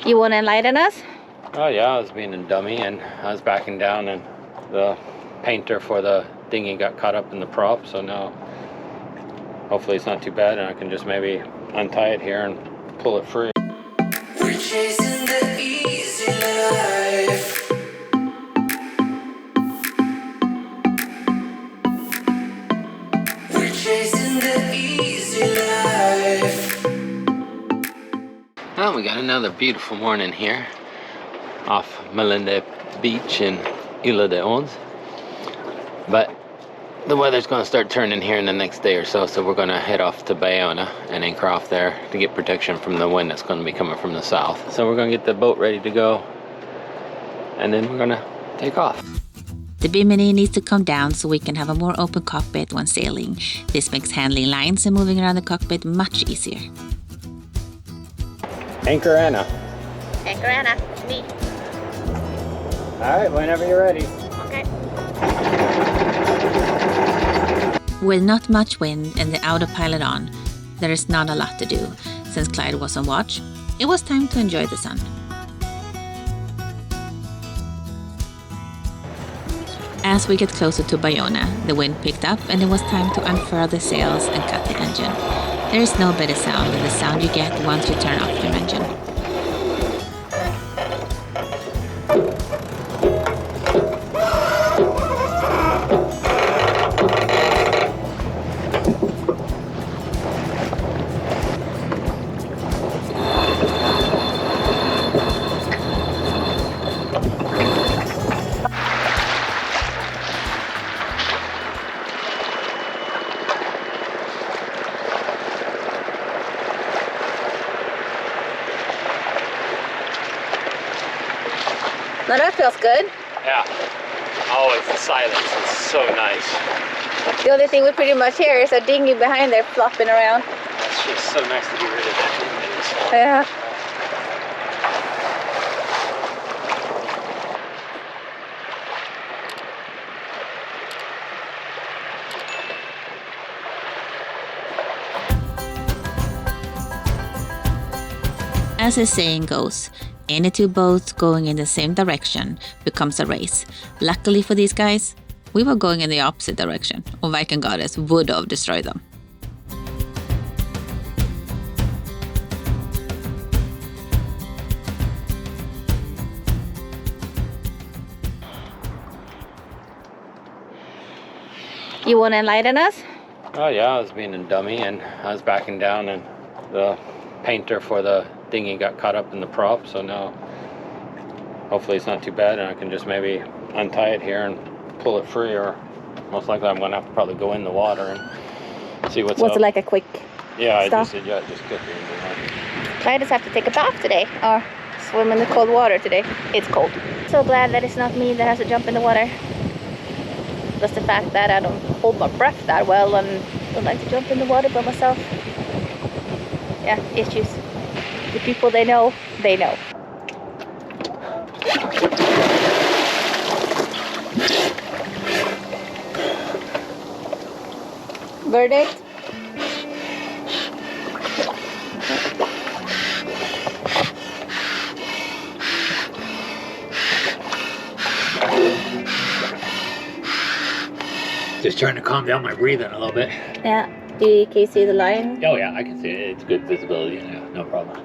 You want to enlighten us? Oh yeah, I was being a dummy and I was backing down and the painter for the dinghy got caught up in the prop, so now hopefully it's not too bad and I can just maybe untie it here and pull it free. We're chasing the easy life. We're chasing the easy life. Well, we got another beautiful morning here off Malö Beach in Isla de Ons. But the weather's going to start turning here in the next day or so, so we're going to head off to Bayona and anchor off there to get protection from the wind that's going to be coming from the south. So we're going to get the boat ready to go and then we're going to take off. The bimini needs to come down so we can have a more open cockpit when sailing. This makes handling lines and moving around the cockpit much easier. Anchor Anna. Anchor Anna, it's me. All right, whenever you're ready. Okay. With not much wind and the autopilot on, there is not a lot to do. Since Clyde was on watch, it was time to enjoy the sun. As we get closer to Bayona, the wind picked up and it was time to unfurl the sails and cut the engine. There is no better sound than the sound you get once you turn off your engine. Now that feels good. Yeah. Always the silence is so nice. The only thing we pretty much hear is a dinghy behind there flopping around. It's just so nice to get rid of that. Yeah. As the saying goes, any two boats going in the same direction becomes a race. Luckily for these guys, we were going in the opposite direction, or Viking Goddess would have destroyed them. You want to enlighten us? Oh yeah, I was being a dummy and I was backing down and the painter for the dinghy got caught up in the prop, so now hopefully it's not too bad and I can just maybe untie it here and pull it free, or most likely I'm going to have to probably go in the water and see what's up. Was it like a quick Yeah, stop? just get here in the water. Clyde just have to take a bath today or swim in the cold water today. It's cold. So glad that it's not me that has to jump in the water. Just the fact that I don't hold my breath that well and don't like to jump in the water by myself. Yeah, issues. The people they know, they know. Verdict? Just trying to calm down my breathing a little bit. Yeah. Can you see the line? Oh yeah, I can see it. It's good visibility. Yeah, no problem.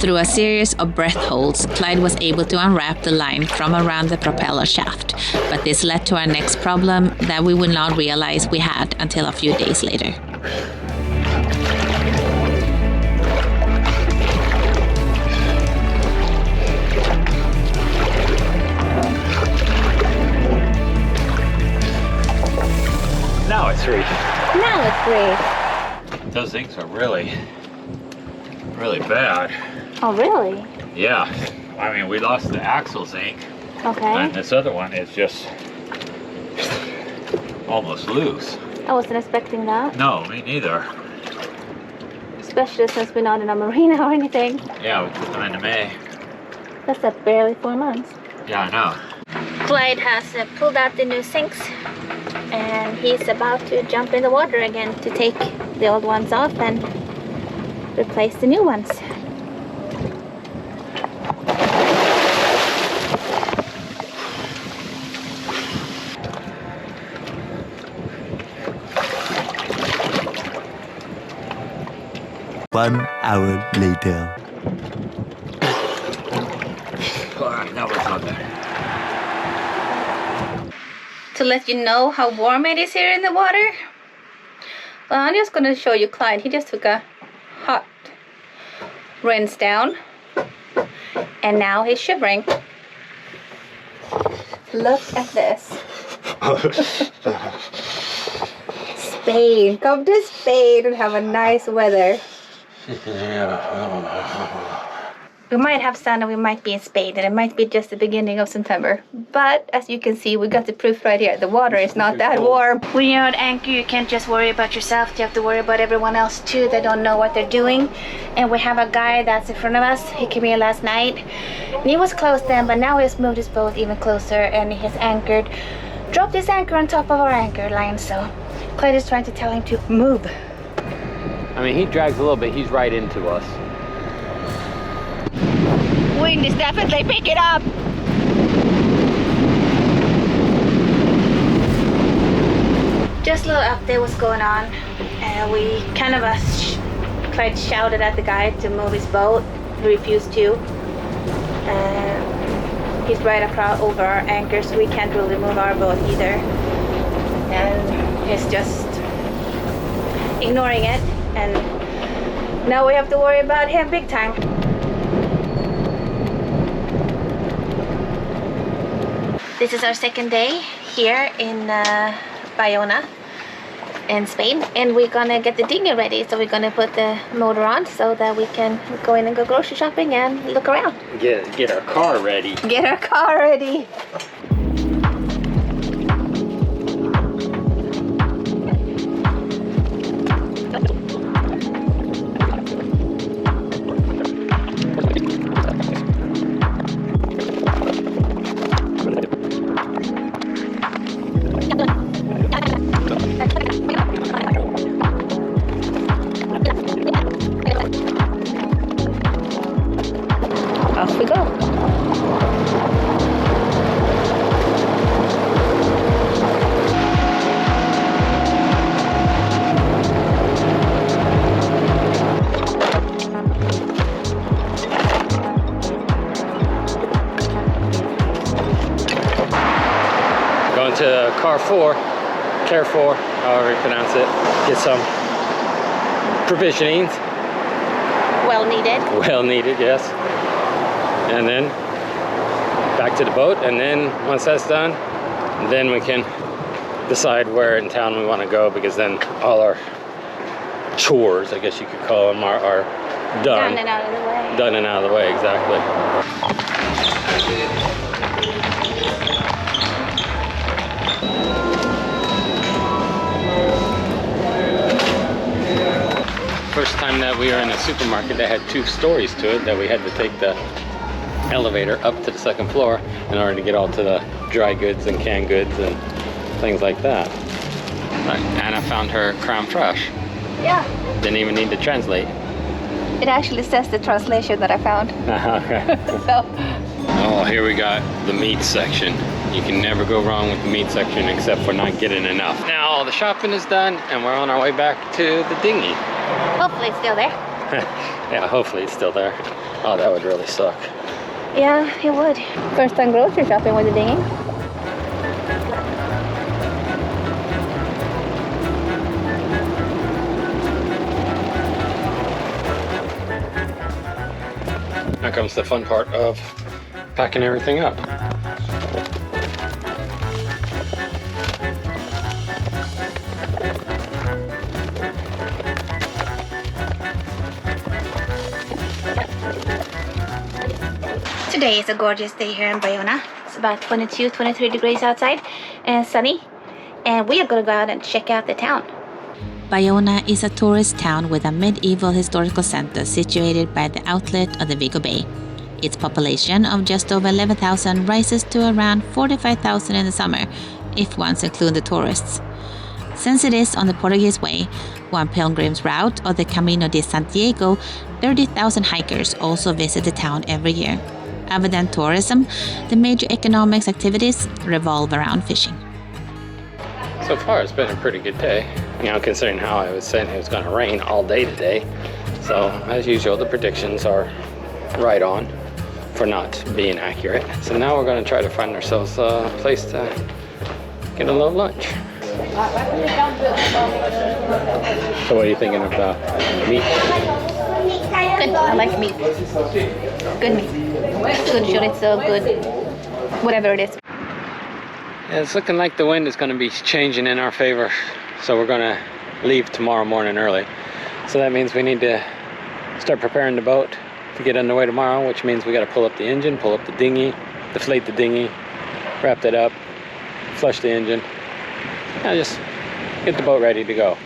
Through a series of breath holds, Clyde was able to unwrap the line from around the propeller shaft, but this led to our next problem that we would not realize we had until a few days later. Now it's free. Now it's free. Those zincs are really bad. Oh, really? Yeah. I mean, we lost the axle zinc. Okay. And this other one is just almost loose. I wasn't expecting that. No, me neither. Especially since we're not in a marina or anything. Yeah, we put them into May. That's at barely 4 months. Yeah, I know. Clyde has pulled out the new sinks. and he's about to jump in the water again to take the old ones off and replace the new ones. One hour later. That was not bad. To let you know how warm it is here in the water, well, I'm just going to show you Clyde. He just took a hot rinse down and now he's shivering. Look at this. Spain, come to Spain and have a nice weather. We might have sun and we might be in Spain and it might be just the beginning of September. But as you can see, we got the proof right here. The water is not that warm. When you're at anchor, you can't just worry about yourself. You have to worry about everyone else too. They don't know what they're doing. And we have a guy that's in front of us. He came here last night. And he was close then, but now he's moved his boat even closer and he has anchored. Dropped his anchor on top of our anchor line. So Clyde is trying to tell him to move. I mean, he drags a little bit. He's right into us. Wind is definitely picking up. Just a little update what's going on. We kind of Clyde shouted at the guy to move his boat. He refused to. He's right across over our anchor, so we can't really move our boat either. And he's just ignoring it. And now we have to worry about him big time. This is our second day here in Bayona in Spain, and we're gonna get the dinghy ready. So we're gonna put the motor on so that we can go in and go grocery shopping and look around. Get our car ready. Get our car ready. Off we go. Going to car 4, care 4, however you pronounce it. Get some provisionings. Well needed. Well needed, yes. And then back to the boat, and then once that's done, then we can decide where in town we want to go, because then all our chores, I guess you could call them, are done. Done and out of the way. Done and out of the way, exactly. First time that we were in a supermarket that had 2 stories to it, that we had to take the elevator up to the 2nd floor in order to get all to the dry goods and canned goods and things like that. Anna found her crown fresh. Yeah. Didn't even need to translate. It actually says the translation that I found. Okay. So. Oh, here we got the meat section. You can never go wrong with the meat section except for not getting enough. Now all the shopping is done and we're on our way back to the dinghy. Hopefully it's still there. Yeah, hopefully it's still there. Oh, that would really suck. Yeah, it would. First time grocery shopping with the dinghy. Now comes the fun part of packing everything up. Today is a gorgeous day here in Bayona. It's about 22, 23 degrees outside and sunny. And we are going to go out and check out the town. Bayona is a tourist town with a medieval historical center situated by the outlet of the Vigo Bay. Its population of just over 11,000 rises to around 45,000 in the summer if ones include the tourists. Since it is on the Portuguese Way, one pilgrim's route of the Camino de Santiago, 30,000 hikers also visit the town every year. Other than tourism, the major economic activities revolve around fishing. So far, it's been a pretty good day, considering how I was saying it was going to rain all day today. So, as usual, the predictions are right on for not being accurate. So now we're going to try to find ourselves a place to get a little lunch. So what are you thinking of the meat? Good. I like meat. Good meat. Good chorizo, good whatever it is. Yeah, it's looking like the wind is going to be changing in our favor. So we're going to leave tomorrow morning early. So that means we need to start preparing the boat to get underway tomorrow, which means we got to pull up the engine, pull up the dinghy, deflate the dinghy, wrap that up, flush the engine, and just get the boat ready to go.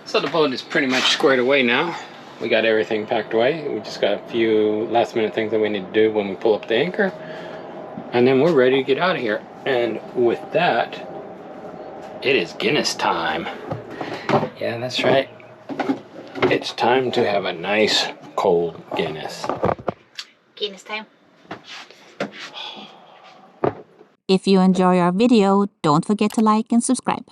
So the boat is pretty much squared away now. We got everything packed away. We just got a few last minute things that we need to do when we pull up the anchor. And then we're ready to get out of here. And with that, it is Guinness time. Yeah, that's right. It's time to have a nice cold Guinness. Guinness time. If you enjoy our video, don't forget to like and subscribe.